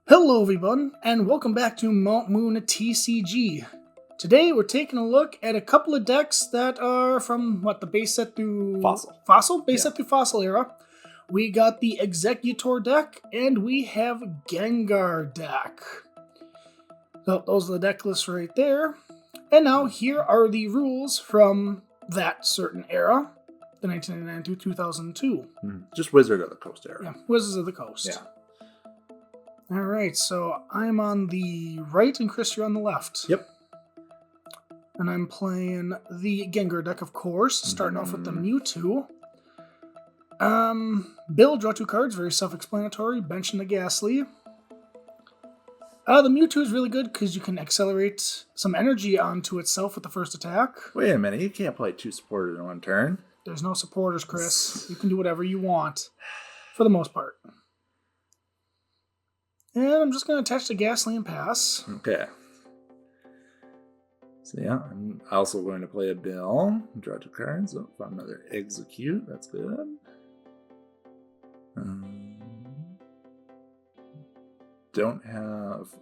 Hello everyone, and welcome back to Mount Moon TCG. Today we're taking a look at a couple of decks that are from, the base set through... Fossil? Base set through Fossil era. We got the Exeggutor deck, and we have Gengar deck. So those are the deck lists right there. And now here are the rules from that certain era, the 1999 to 2002. Just Wizard of the Coast era. Yeah, Wizards of the Coast. Yeah. Alright, so I'm on the right and Chris, you're on the left. Yep. And I'm playing the Gengar deck, of course, starting off with the Mewtwo. Build, draw 2 cards, very self-explanatory. Benching the Ghastly. The Mewtwo is really good because you can accelerate some energy onto itself with the first attack. Wait a minute, you can't play 2 supporters in one turn. There's no supporters, Chris. You can do whatever you want, for the most part. And I'm just going to attach the Ghastly and pass. Okay. So yeah, I'm also going to play a Bill. Draw 2 cards. Oh, found another Execute. That's good.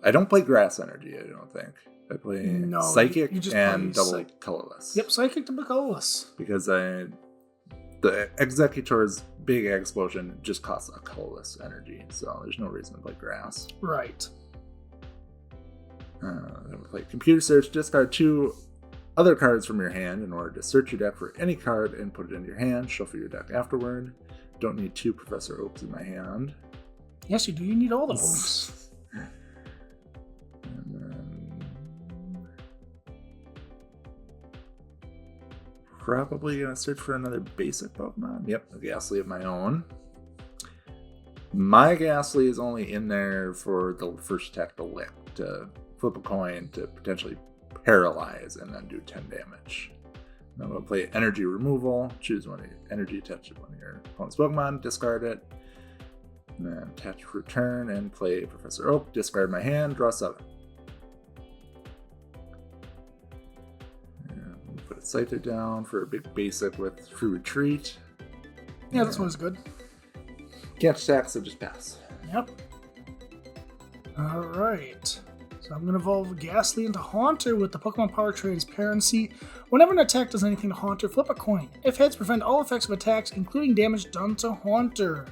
I don't play Grass Energy, I don't think. I play Psychic and double colorless. Yep, Psychic double colorless. Because the Exeggutor's big Explosion just costs a colorless energy, so there's no reason to play Grass. Right. Then we play Computer Search. Discard 2 other cards from your hand in order to search your deck for any card and put it into your hand. Shuffle your deck afterward. Don't need 2 Professor Oaks in my hand. Yes, you do. You need all the Oaks. And then probably gonna search for another basic Pokemon. Yep, a Ghastly of my own. My Ghastly is only in there for the first attack to lick, to flip a coin to potentially paralyze and then do 10 damage. I'm going to play Energy Removal, choose one of your energy attached to one of your opponent's Pokemon, discard it, and then attach return and play Professor Oak, discard my hand, draw 7. And put a Scyther down for a big basic with Free Retreat. Yeah, this one's good. Can't attack, so just pass. Yep. Alright. So I'm going to evolve Ghastly into Haunter with the Pokemon Power Transparency. Whenever an attack does anything to Haunter, flip a coin. If heads, prevent all effects of attacks, including damage done to Haunter.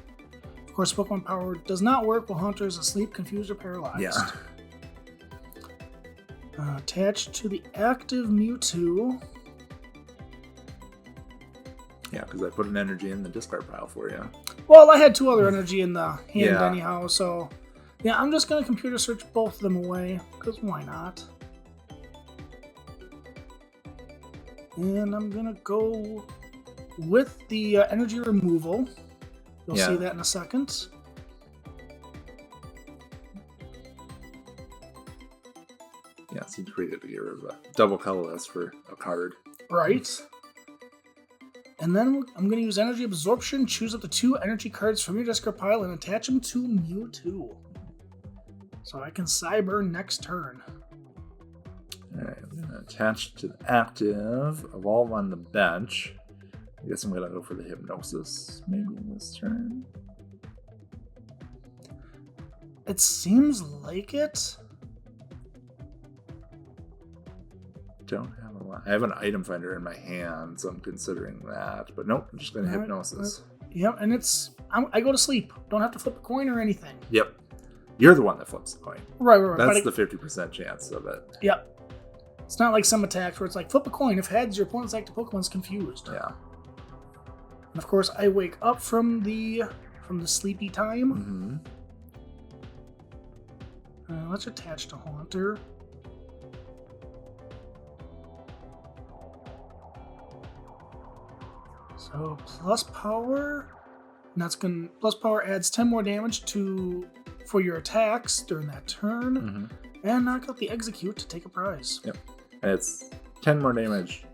Of course, Pokemon Power does not work while Haunter is asleep, confused, or paralyzed. Yeah. Attached to the active Mewtwo. Yeah, because I put an energy in the discard pile for you. Well, I had 2 other energy in the hand anyhow, so... Yeah, I'm just going to computer search both of them away, because why not? And I'm going to go with the energy removal. You'll see that in a second. Yeah, it seems pretty good to get rid of a double colorless for a card. Right. And then I'm going to use Energy Absorption, choose up to 2 energy cards from your discard pile, and attach them to Mewtwo. So I can Cyber next turn. Alright, I'm going to attach to the active, evolve on the bench. I guess I'm going to go for the Hypnosis maybe this turn. It seems like it. Don't have a lot. I have an item finder in my hand, so I'm considering that. But nope, I'm just going to Hypnosis. Yep, and I go to sleep. Don't have to flip a coin or anything. Yep. You're the one that flips the coin. Right. That's the 50% chance of it. Yep. It's not like some attacks where it's like, flip a coin. If heads, your opponent's active Pokemon's confused. Yeah. And of course, I wake up from the sleepy time. Let's attach to Haunter. So plus power. And that's going plus power adds 10 more damage for your attacks during that turn. And knock out the Execute to take a prize. Yep. And it's 10 more damage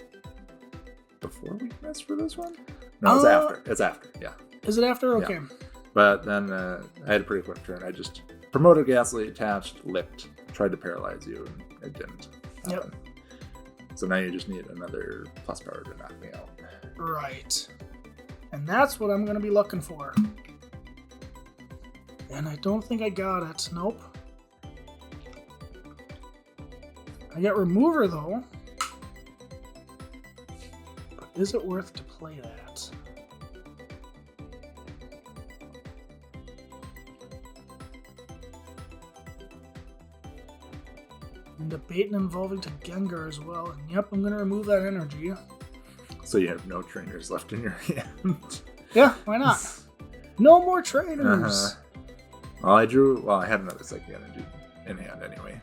before we mess for this one? No, it's after. It's after, yeah. Is it after? Okay. Yeah. But then I had a pretty quick turn. I just promoted Ghastly, attached, licked, tried to paralyze you, and it didn't happen. So now you just need another plus power to knock me out. Right. And that's what I'm going to be looking for. And I don't think I got it. Nope. I got Remover, though. But is it worth to play that? I'm debating involving to Gengar as well. And yep, I'm going to remove that energy. So you have no trainers left in your hand. Yeah, why not? No more trainers. Well, I had another Psychic Energy in hand anyway.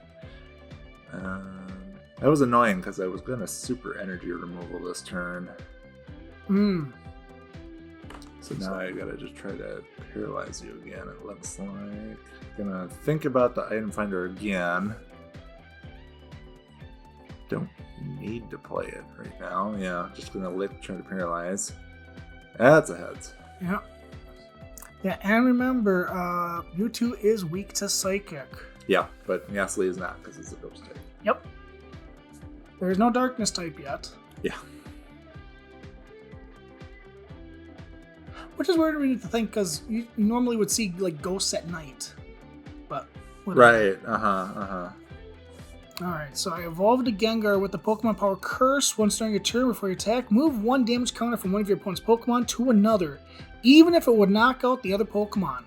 That was annoying because I was going to Super Energy Removal this turn. So now I gotta just try to paralyze you again, it looks like. Gonna think about the item finder again. Don't need to play it right now. Yeah, just gonna try to paralyze. That's a heads. Yeah. Yeah, and remember, Mewtwo is weak to Psychic. Yeah, but Yasli is not because it's a Ghost type. Yep. There's no Darkness type yet. Yeah. Which is weird to me to think, because you normally would see like ghosts at night. But whatever. Right. Alright, so I evolved a Gengar with the Pokemon Power Curse. Once during your turn before you attack, move one damage counter from one of your opponent's Pokemon to another, even if it would knock out the other Pokemon.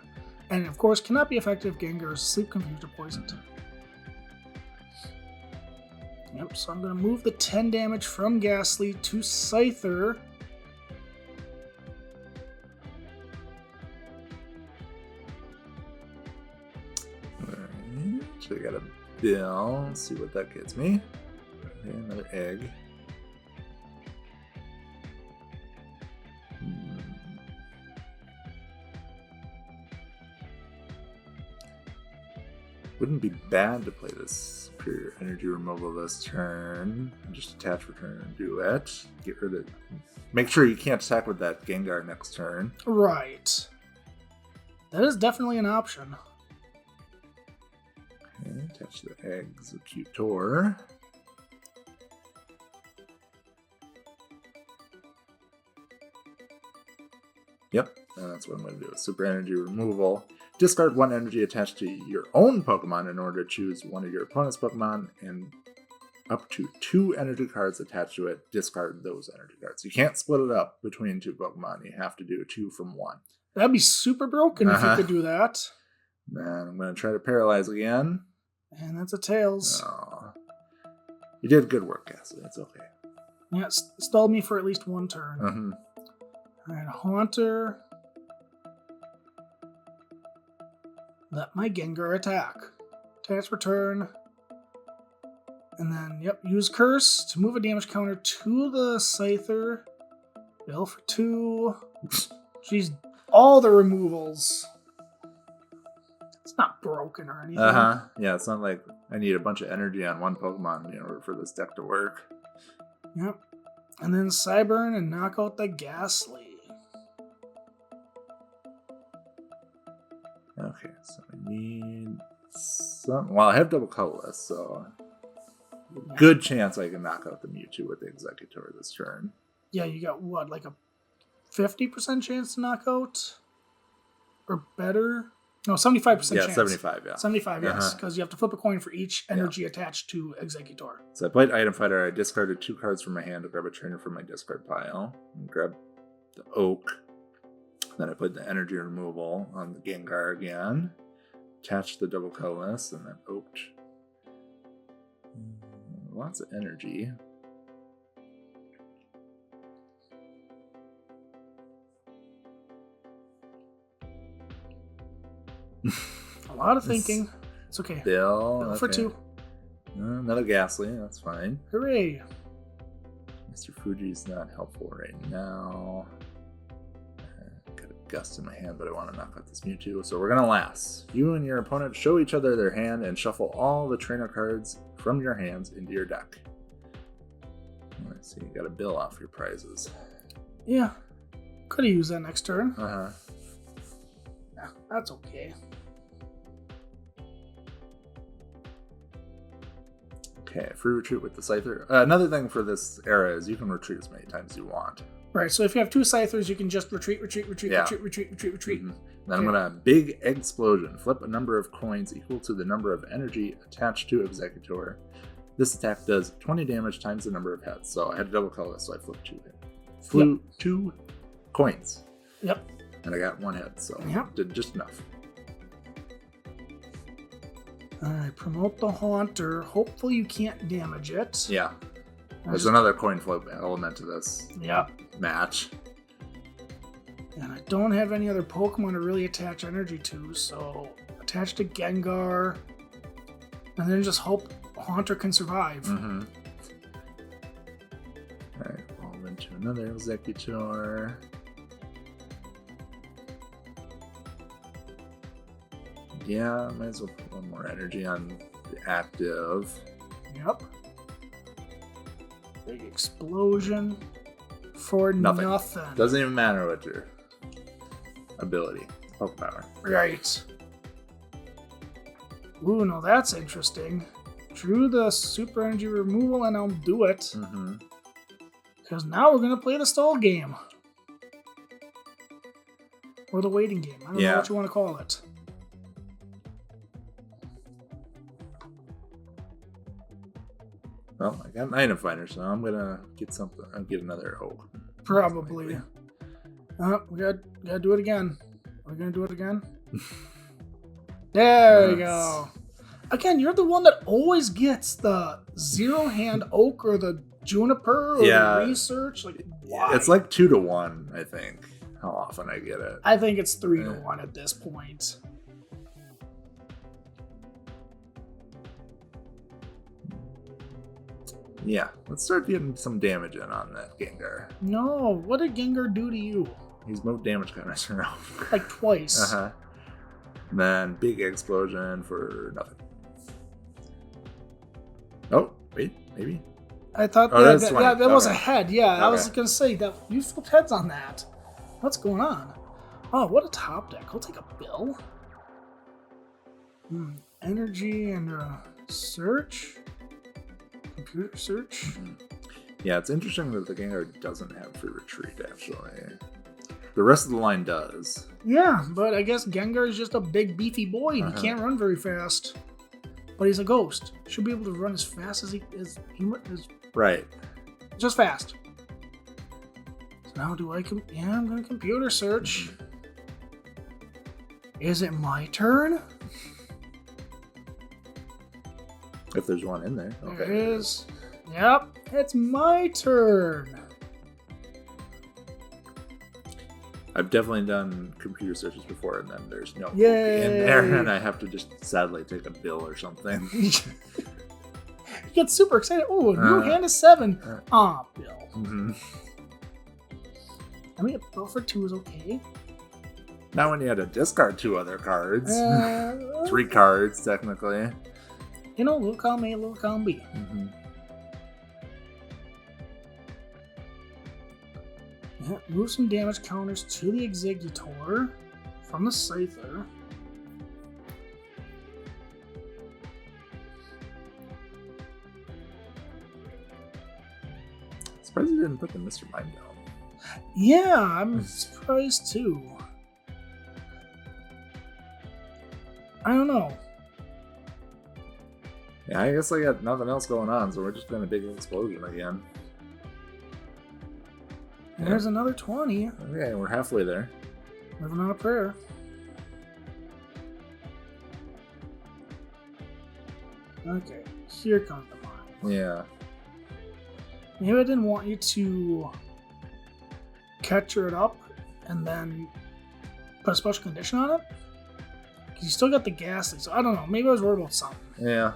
And of course, cannot be effective if Gengar is sleep confused or poisoned. Yep, so I'm going to move the 10 damage from Ghastly to Scyther. Alright, so I got a Bill. Let's see what that gets me. Okay, another egg. Wouldn't be bad to play this Superior Energy Removal this turn. Just attach, return, and do it. Get rid of it. Make sure you can't attack with that Gengar next turn. Right. That is definitely an option. Okay, attach the Exeggutor. Yep, and that's what I'm going to do. Super Energy Removal. Discard one energy attached to your own Pokemon in order to choose one of your opponent's Pokemon, and up to 2 energy cards attached to it, discard those energy cards. You can't split it up between 2 Pokemon. You have to do 2 from 1. That'd be super broken if you could do that. Then I'm going to try to paralyze again. And that's a Tails. Oh. You did good work, Cassie. It's okay. Yeah, it stalled me for at least one turn. Mm-hmm. Alright, Haunter. Let my Gengar attack. Attach, return. And then, yep, use Curse to move a damage counter to the Scyther. Bill for 2. Jeez, all the removals. It's not broken or anything. Yeah, it's not like I need a bunch of energy on one Pokemon in order for this deck to work. Yep. And then Cyburn and knock out the Ghastly. Okay, so I need some. Well, I have double colorless, so good chance I can knock out the Mewtwo with the Exeggutor this turn. Yeah, you got what, like a 50% chance to knock out? Or better? No, 75% chance. Yeah, 75, yeah. 75, yes, because you have to flip a coin for each energy attached to Exeggutor. So I played Item Fighter. I discarded 2 cards from my hand to grab a trainer from my discard pile. And grab the Oak. Then I played the energy removal on the Gengar again. Attached the double colorless and then oaked. Lots of energy. A lot of thinking. It's okay. Bill for 2. Another Ghastly, that's fine. Hooray. Mr. Fuji's not helpful right now. Got a Gust in my hand, but I want to knock out this Mewtwo, so we're going to last. You and your opponent show each other their hand and shuffle all the trainer cards from your hands into your deck. Let's see, you got a bill off your prizes. Yeah. Could have used that next turn. Yeah, that's okay. Okay, free retreat with the Scyther. Another thing for this era is you can retreat as many times as you want. Right, so if you have 2 Scythers, you can just retreat. Yeah. Mm-hmm. Then I'm gonna big Explosion. Flip a number of coins equal to the number of energy attached to Exeggutor. This attack does 20 damage times the number of heads. So I had to double color this, so I flipped 2 coins. Yep. And I got 1 head, so did just enough. Alright, promote the Haunter. Hopefully you can't damage it. Yeah. There's another coin flip element to this match. And I don't have any other Pokemon to really attach energy to, so attach to Gengar. And then just hope Haunter can survive. Mm-hmm. Alright, evolve into another Exeggutor. Yeah, might as well put 1 more energy on the active. Yep. Big Explosion for nothing. Doesn't even matter what your ability, Poke Power. Right. Ooh, no, that's interesting. Drew the super energy removal and I'll do it. Mm-hmm. Because now we're going to play the stall game. Or the waiting game. I don't know what you want to call it. Well, I got an item finder, so I'm gonna get something. I'll get another oak. Probably. We gotta do it again. Are we gonna do it again? There you go. Again, you're the one that always gets the 0-hand oak or the juniper or the research. Like, why? It's like 2 to 1, I think. How often I get it? I think it's 3 to 1 at this point. Yeah, let's start getting some damage in on that Gengar. No, what did Gengar do to you? He's moved damage counters around. Like twice. Uh-huh. And then big Explosion for nothing. Oh, wait, maybe? I thought that was a head. Yeah, I was going to say that you flipped heads on that. What's going on? Oh, what a top deck. I'll take a bill. Energy and search. Computer search. Mm-hmm. Yeah, it's interesting that the Gengar doesn't have free retreat, actually. The rest of the line does. Yeah, but I guess Gengar is just a big, beefy boy, and he can't run very fast. But he's a ghost. Should be able to run as fast as he is. Right. Just fast. So now do I... I'm going to computer search. Is it my turn? If there's one in there. Okay. There is. Yep, it's my turn. I've definitely done computer searches before, and then there's no Yay. in there, and I have to just sadly take a bill or something. You get super excited. Oh, new hand is 7. Bill. Mm-hmm. I mean, a bill for 2 is okay. Not when you had to discard 2 other cards. 3 cards, technically. You know, little column A, little column B. Mm-hmm. Yeah, move some damage counters to the Exeggutor from the Scyther. Surprised you didn't put the Mr. Mime down. Yeah, I'm surprised too. I don't know. Yeah, I guess I got nothing else going on, so we're just doing a big explosion again. There's another 20. Okay, we're halfway there. Living on a prayer. Okay, here comes the Mime. Yeah. Maybe I didn't want you to catcher it up and then put a special condition on it. Because you still got the ghastly, so I don't know. Maybe I was worried about something. Yeah.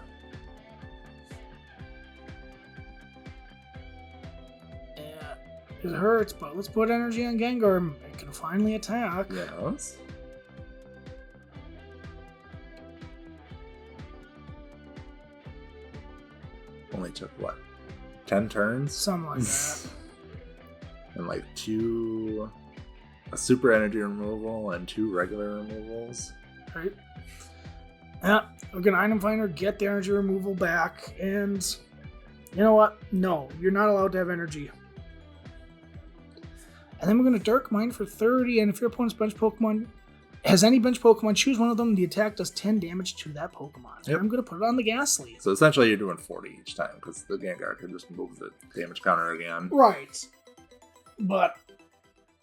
It hurts, but let's put energy on Gengar. It can finally attack. Yes. Only took what? 10 turns? Something like that. And like 2 a super energy removal and 2 regular removals. Right? Yeah, we're gonna item finder, get the energy removal back, and you know what? No, you're not allowed to have energy. And then we're gonna Dark Mind for 30, and if your opponent's bench Pokemon has any bench Pokemon, choose one of them. The attack does 10 damage to that Pokemon. Yep. I'm gonna put it on the Ghastly. So essentially, you're doing 40 each time because the Gengar can just move the damage counter again. Right. But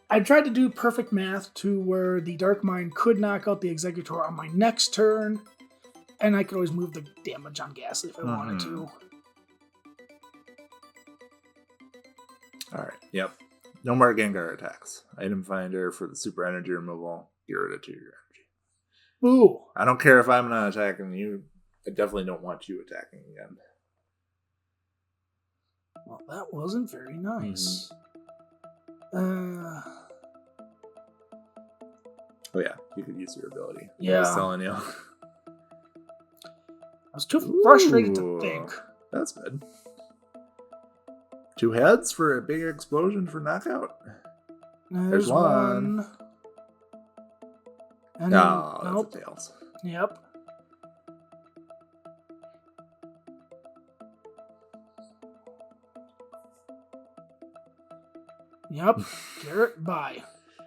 I tried to do perfect math to where the Dark Mind could knock out the Exeggutor on my next turn, and I could always move the damage on Ghastly if I wanted to. Alright, yep. No more Gengar attacks. Item finder for the super energy removal. Get rid of 2 of your energy. Ooh. I don't care if I'm not attacking you. I definitely don't want you attacking again. Well, that wasn't very nice. Oh yeah, you could use your ability. Yeah. I was telling you. I was too frustrated to think. That's good. 2 heads for a big explosion for knockout. There's one. And No, nope. that's tails. Yep. Yep. Garrett, bye.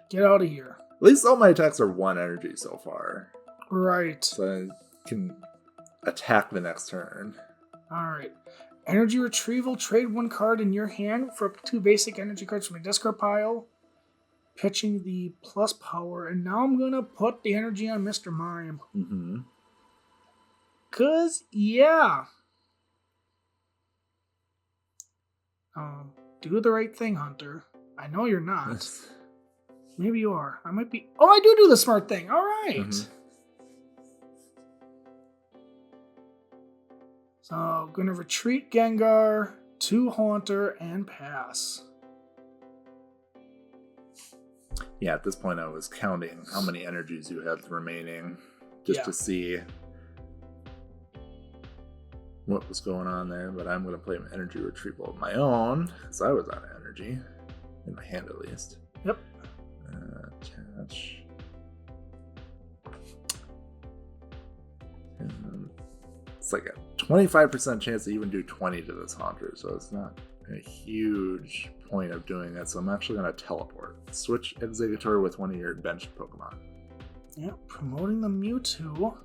Get out of here. At least all my attacks are 1 energy so far. Right. So I can attack the next turn. Alright. Energy retrieval. Trade 1 card in your hand for up to 2 basic energy cards from a discard pile. Pitching the plus power. And now I'm going to put the energy on Mr. Mime. Mm-hmm. Because, yeah. Do the right thing, Hunter. I know you're not. Maybe you are. I might be. Oh, I do the smart thing. All right. Mm-hmm. So, I'm going to retreat Gengar to Haunter and pass. Yeah, at this point I was counting how many energies you had remaining just to see what was going on there, but I'm going to play an energy retrieval of my own because I was out of energy, in my hand at least. Yep. Attach. It's like a 25% chance to even do 20 to this Haunter, so it's not a huge point of doing it. So I'm actually going to teleport. Switch Exeggutor with one of your benched Pokemon. Yep, promoting the Mewtwo.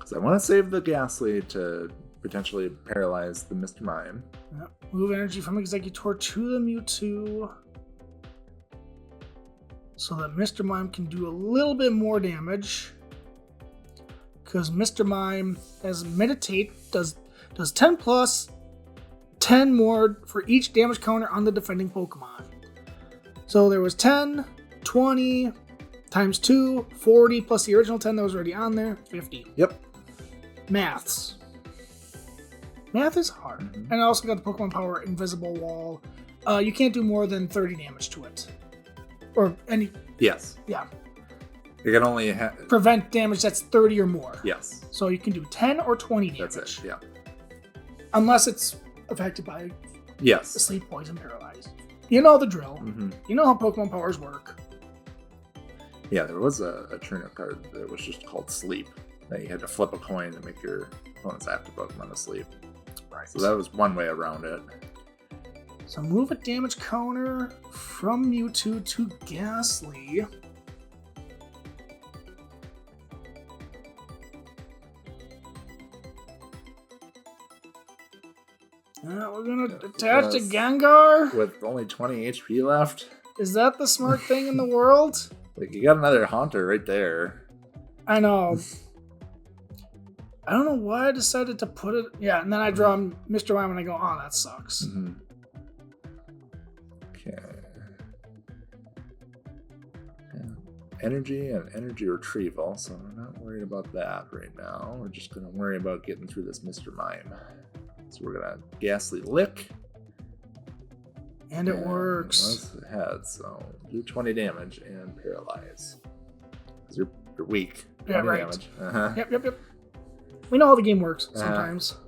So I want to save the Ghastly to potentially paralyze the Mr. Mime. Yep. Move energy from Exeggutor to the Mewtwo so that Mr. Mime can do a little bit more damage. Because Mr. Mime has Meditate, does 10 plus, 10 more for each damage counter on the defending Pokemon. So there was 10, 20, times 2, 40, plus the original 10 that was already on there, 50. Yep. Maths. Math is hard. Mm-hmm. And I also got the Pokemon Power Invisible Wall. You can't do more than 30 damage to it. Or any... Yes. Yeah. You can only prevent damage that's 30 or more. Yes. So you can do 10 or 20 damage. That's it, yeah. Unless it's affected by yes. sleep, poison, paralyzed. You know the drill. Mm-hmm. You know how Pokemon powers work. Yeah, there was a turnip card that was just called Sleep. That you had to flip a coin to make your opponent's active Pokemon asleep. Right. So that was one way around it. So move a damage counter from Mewtwo to Ghastly. We're gonna attach to Gengar. With only 20 HP left. Is that the smart thing in the world? Like, you got another Haunter right there. I know. I don't know why I decided to put it... Yeah, and then I draw Mr. Mime and I go, oh, that sucks. Mm-hmm. Okay. Yeah. Energy and energy retrieval, so we're not worried about that right now. We're just going to worry about getting through this Mr. Mime. So we're going to Ghastly Lick. And it works. It has, so do 20 damage and paralyze. Because you're weak. Yeah, right. Damage. Uh-huh. Yep. We know how the game works sometimes.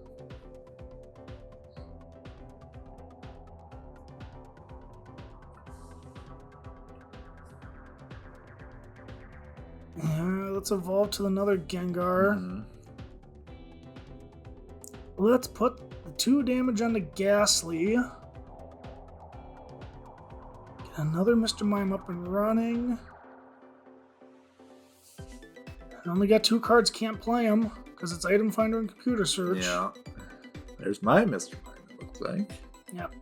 let's evolve to another Gengar. Mm-hmm. Let's put the 2 damage on the Ghastly. Get another Mr. Mime up and running. I only got 2 cards, can't play them because it's Item Finder and Computer Search. Yeah. There's my Mr. Mime, it looks like. Yep.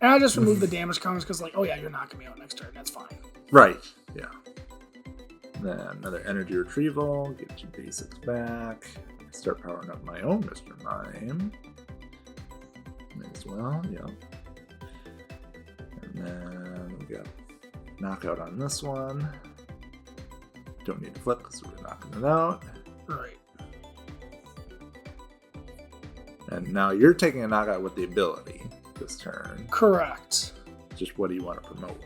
And I just removed the damage counters because, like, oh yeah, you're knocking me out next turn. That's fine. Right. Yeah. Then another energy retrieval. Get your basics back. Start powering up my own Mr. Mime. May as well. Yeah. And then we got knockout on this one. Don't need to flip because we're knocking it out. Right. And now you're taking a knockout with the ability this turn. Correct. Just what do you want to promote?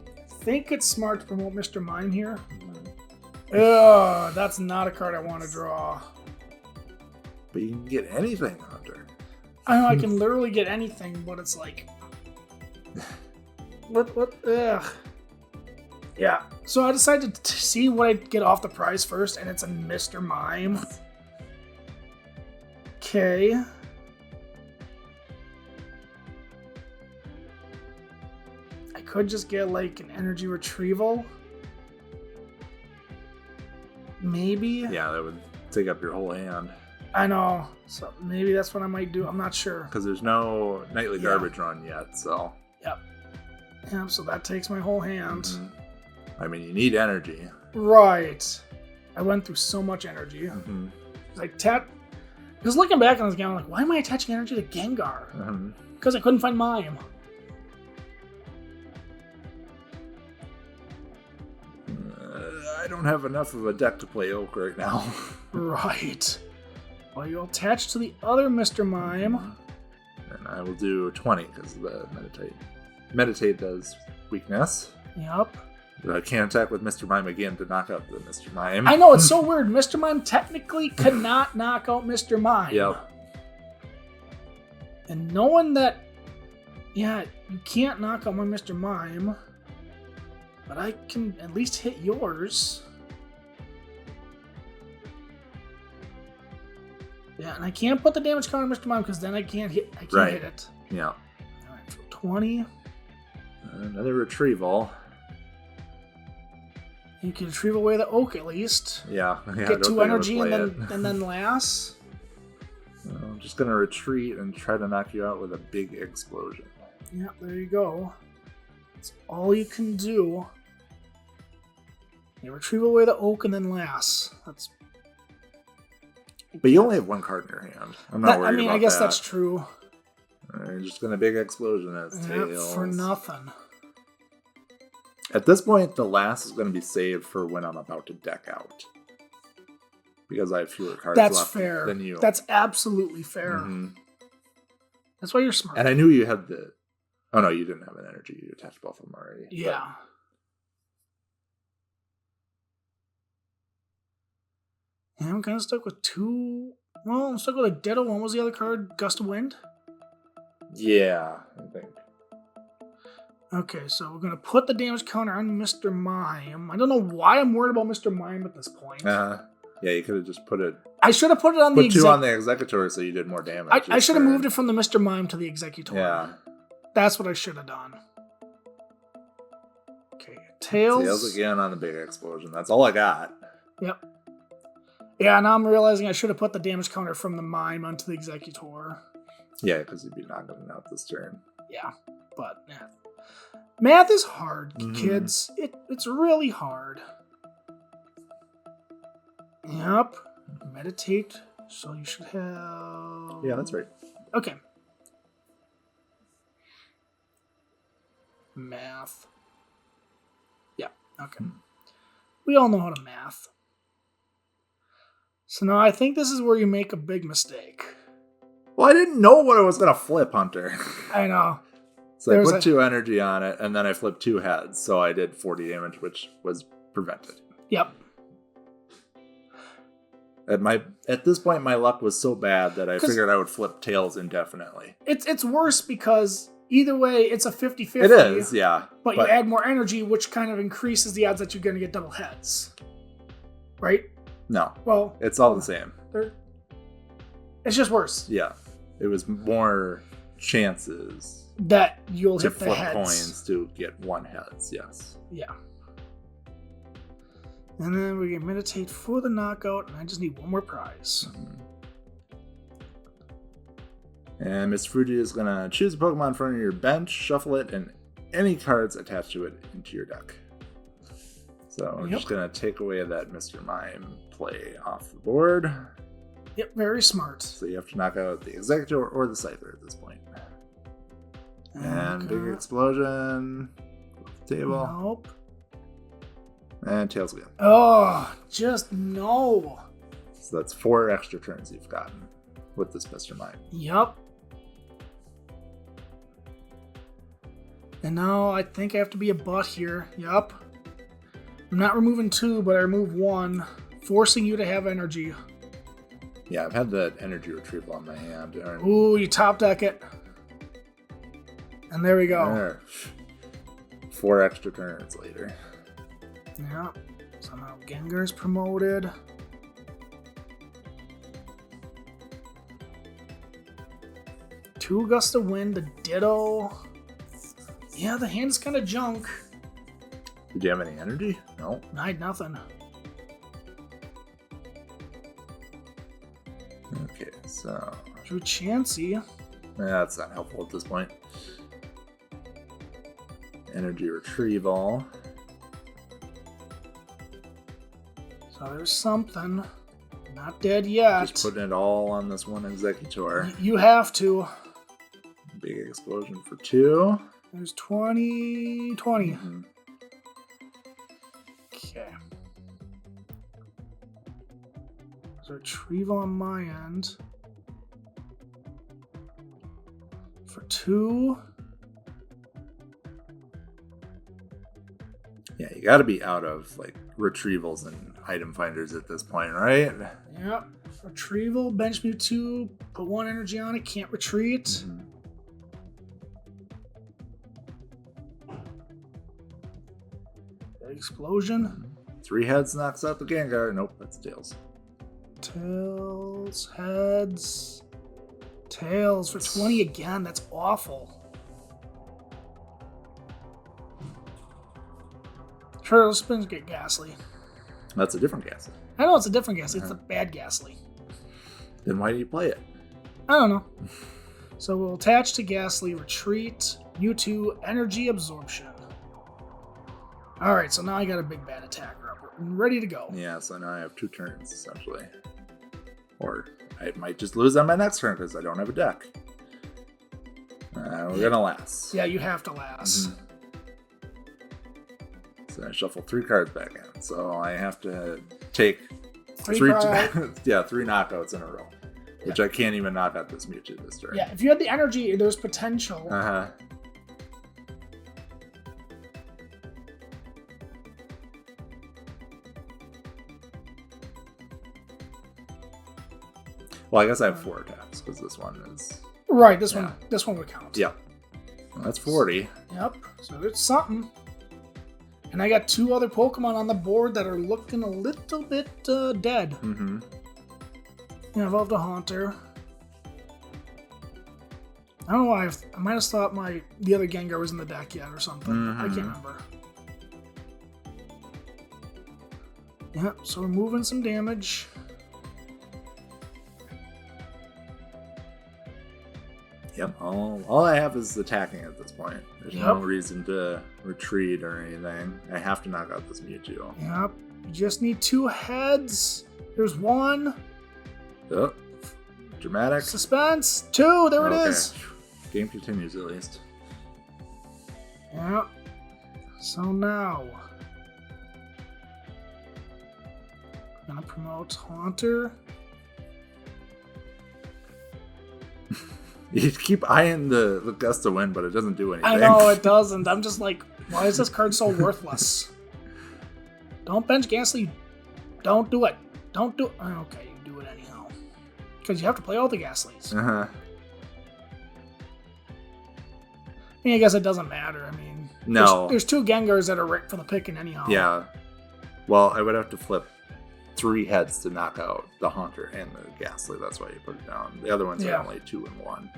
I think it's smart to promote Mr. Mime here. Ugh, that's not a card I want to draw. But you can get anything, Hunter. I know I can literally get anything, but it's like... What? Ugh. Yeah. So I decided to see what I get off the prize first, and it's a Mr. Mime. Okay. I could just get like an energy retrieval. Maybe. Yeah, that would take up your whole hand. I know. So maybe that's what I might do. I'm not sure. Because there's no nightly garbage run yet, so. Yep. Yep, so that takes my whole hand. I mean, you need energy. Right. I went through so much energy. Like, because looking back on this game, I'm like, why am I attaching energy to Gengar? Because I couldn't find Mime. I don't have enough of a deck to play Oak right now. Right. Well, you'll attach to the other Mr. Mime. And I will do 20 because the Meditate. Meditate does weakness. Yep. But I can't attack with Mr. Mime again to knock out the Mr. Mime. I know, it's so weird. Mr. Mime technically cannot knock out Mr. Mime. Yep. And knowing that, yeah, you can't knock out my Mr. Mime, but I can at least hit yours. Yeah, and I can't put the damage counter on Mr. Mime because then I can't hit it. Yeah. All right, so 20. Another retrieval. You can retrieve away the Oak at least. Yeah. Get 2 energy and then last. I'm just gonna retreat and try to knock you out with a big explosion. Yeah, there you go. That's all you can do. You retrieve away the Oak and then last. That's. But you only have 1 card in your hand. I'm not worried about that. I guess that's true. You're just gonna big explosion at its tails. For nothing. At this point, the last is going to be saved for when I'm about to deck out. Because I have fewer cards left than you. That's absolutely fair. That's why you're smart. And I knew you had the... Oh, no, you didn't have an energy. You attached both of them already. Yeah. Yeah, I'm kind of stuck with 2... Well, I'm stuck with a Ditto. What was the other card? Gust of Wind? Yeah, I think. Okay, so we're going to put the damage counter on Mr. Mime. I don't know why I'm worried about Mr. Mime at this point. Yeah, you could have just put it... I should have put it on the... Put 2 on the Exeggutor so you did more damage. I should have moved it from the Mr. Mime to the Exeggutor. Yeah. That's what I should have done. Okay, Tails. Tails again on the big explosion. That's all I got. Yep. Yeah, now I'm realizing I should have put the damage counter from the Mime onto the Exeggutor. Yeah, because you'd be knocking it out this turn. Yeah, but... Yeah. Math is hard, kids. It's really hard. Yep. Meditate. So you should have... Yeah, that's right. Okay. Math. Yeah, okay. We all know how to math. So now I think this is where you make a big mistake. Well, I didn't know what I was going to flip, Hunter. I know. So I put 2 energy on it, and then I flipped 2 heads, so I did 40 damage, which was prevented. Yep. At this point, my luck was so bad that I figured I would flip tails indefinitely. It's worse because either way, it's a 50-50. It is, yeah. But you add more energy, which kind of increases the odds that you're going to get double heads. Right? No. Well, it's all the same. It's just worse. Yeah. It was more chances that you'll to hit the flip heads. coins to get 1 heads, yes. Yeah. And then we can meditate for the knockout, and I just need one more prize. And Mr. Fuji is going to choose a Pokemon from your bench, shuffle it, and any cards attached to it into your deck. So we're just going to take away that Mr. Mime play off the board. Yep, very smart. So you have to knock out the Exeggutor or the Scyther at this point. And big explosion. Table. Nope. And tails again. Oh, just no. So that's 4 extra turns you've gotten with this Mr. Mime. Yep. And now I think I have to be a butt here. Yep. I'm not removing 2, but I remove 1, forcing you to have energy. Yeah, I've had that energy retrieval on my hand. Ooh, you top deck it. And there we go. There. 4 extra turns later. Yeah. So now Gengar's promoted. Two gusts of wind, the Ditto. Yeah, the hand is kind of junk. Did you have any energy? No. I had nothing. Okay, so Drew Chansey. that's not helpful at this point. Energy retrieval. So there's something. Not dead yet. Just putting it all on this one Exeggutor. You have to. Big explosion for 2. There's 20. Okay. There's a retrieval on my end. For 2. Yeah, you gotta be out of like retrievals and item finders at this point, right? Yep. Retrieval, bench Mewtwo, put 1 energy on it, can't retreat. Explosion. 3 heads knocks out the Gengar. Nope, that's tails. Tails, heads. Tails for 20 again. That's awful. Sure, let's get Ghastly. That's a different Ghastly. I know it's a different Ghastly. It's a bad Ghastly. Then why do you play it? I don't know. So we'll attach to Ghastly, retreat, Mewtwo, energy absorption. Alright, so now I got a big bad attacker up. I'm ready to go. Yeah, so now I have 2 turns, essentially. Or I might just lose on my next turn because I don't have a deck. We're gonna last. Yeah, you have to last. So I shuffle 3 cards back in. So I have to take 3 knockouts in a row. Which I can't even knock out this Mewtwo this turn. Yeah, if you had the energy, there's potential. Well, I guess I have 4 attacks because this one is right. This one would count. Yep. Well, that's 40. Yep. So it's something. And I got 2 other Pokemon on the board that are looking a little bit dead. Yeah, evolved a Haunter. I don't know why. I might have thought the other Gengar was in the deck yet or something. I can't remember. Yep. So we're moving some damage. Yep, all I have is attacking at this point. There's no reason to retreat or anything. I have to knock out this Mewtwo. Yep, you just need 2 heads. There's 1. Oh, dramatic. Suspense. 2, there it is. Game continues at least. Yep. So now, I'm gonna promote Haunter. You keep eyeing the gust of wind, but it doesn't do anything. I know, it doesn't. I'm just like, why is this card so worthless? Don't bench Ghastly. Don't do it. Don't do it. Okay, you do it anyhow. Because you have to play all the Ghastlies. I guess it doesn't matter. I mean, No. there's 2 Gengars that are right for the picking anyhow. Yeah. Well, I would have to flip 3 heads to knock out the Haunter and the Ghastly. That's why you put it down. The other ones are only 2 and 1.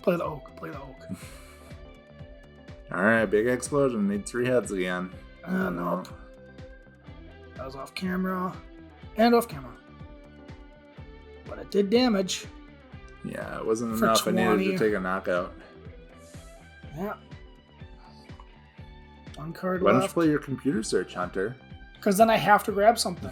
Play the Oak. Play the Oak. All right, big explosion. Need 3 heads again. Nope. That was off camera. And off camera. But it did damage. Yeah, it wasn't For enough. 20. I needed to take a knockout. Yeah. 1 card Why don't you left. play your computer search, Hunter? Because then I have to grab something.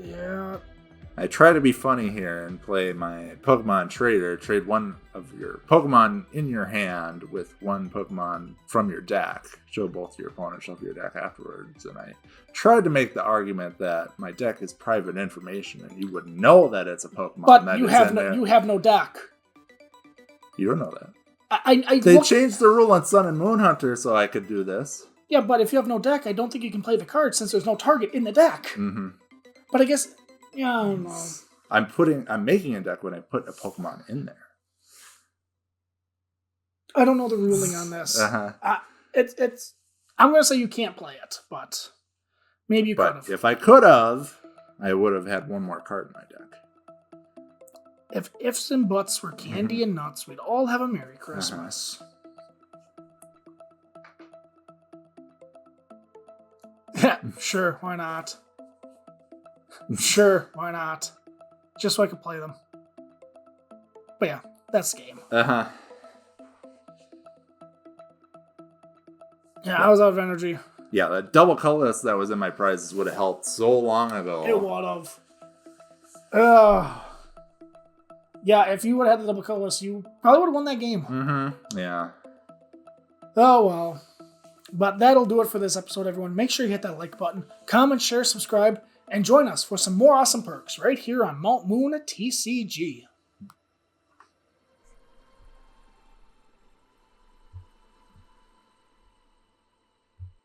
Yeah. I try to be funny here and play my Pokemon Trader. Trade one of your Pokemon in your hand with 1 Pokemon from your deck. Show both your opponent, shuffle your deck afterwards. And I tried to make the argument that my deck is private information and you would know that it's a Pokemon. But that you is have in no there. you have no deck. You don't know that. They Changed the rule on Sun and Moon Hunter so I could do this. Yeah, but if you have no deck, I don't think you can play the card since there's no target in the deck. Mm-hmm. But I guess, yeah, I don't know. I'm making a deck when I put a Pokemon in there. I don't know the ruling on this. Uh-huh. It's. I'm gonna say you can't play it, but maybe you could have. If I could have, I would have had 1 more card in my deck. If ifs and buts were candy and nuts, we'd all have a Merry Christmas. Sure, why not? Sure, why not? Just so I could play them. But yeah, that's the game. Uh-huh. Yeah, I was out of energy. Yeah, that double colorless that was in my prizes would have helped so long ago. It would have. Yeah, if you would have had the double colorless, you probably would have won that game. Mm-hmm. Yeah. Oh, well. But that'll do it for this episode, everyone. Make sure you hit that like button, comment, share, subscribe, and join us for some more awesome perks right here on Mount Moon TCG.